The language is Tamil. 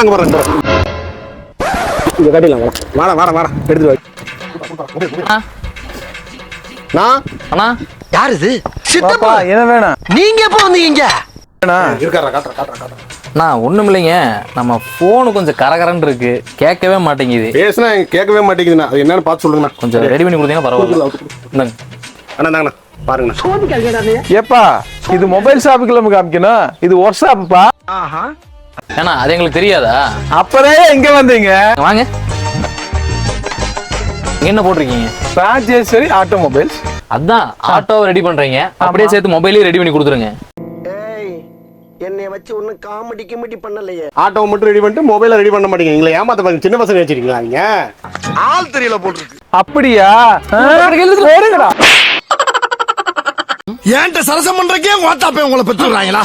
அங்க வரேன் இங்க கட்டிடலாம். வாடா வாடா வாடா எடுத்துட்டு வா. நான் அண்ணா யார் இது? சித்தப்பா என்ன வேணும்? நீங்க எப்போ வந்தீங்க? இருக்காரா காட்டுறேன். அண்ணா ஒண்ணும் இல்லைங்க, நம்ம போனு கொஞ்சம் கரகரன்னு இருக்கு, கேட்கவே மாட்டேங்குது. பேசுனா கேட்கவே மாட்டேங்குதுண்ணா. அது என்னன்னு பார்த்து சொல்லுங்கண்ணா. கொஞ்சம் ரெடி பண்ணி கொடுத்தீங்கன்னா பரவாயில்ல. இந்தாங்க அண்ணா தாங்கண்ணா பாருங்கண்ணா. ஏப்பா இது மொபைல் ஷாப்புக்குள்ள காமிக்கணும், இது ஒர்க் ஷாப்புப்பா. ஏன்னா அது எங்களுக்கு தெரியாதா? அப்பறே எங்க வந்தீங்க? வாங்க. என்ன போட்டிருக்கீங்க? ராஜேஸ்வரி ஆட்டோமொபைல்ஸ். அதான் ஆட்டோவை ரெடி பண்றீங்க, அப்படியே சேர்த்து மொபைலையும் ரெடி பண்ணி கொடுத்துருங்க. என்னை வச்சு ஒன்னும் காமெடி கிமெடி பண்ணலையே. ஆட்டோ மட்டும் ரெடி பண்ணிட்டு மொபைல ரெடி பண்ண மாட்டீங்க. நீங்களே ஏமாத்த பாருங்க. சின்ன பசங்க வச்சிருக்கீங்களா நீங்க? ஆள் தெரியல போட்டுருக்கு. அப்படியா? போடுங்கடா. ஏன்ட்ட சரசம் பண்றக்கே ஓட்டாப்பே உங்களை பெற்றுறாங்களா?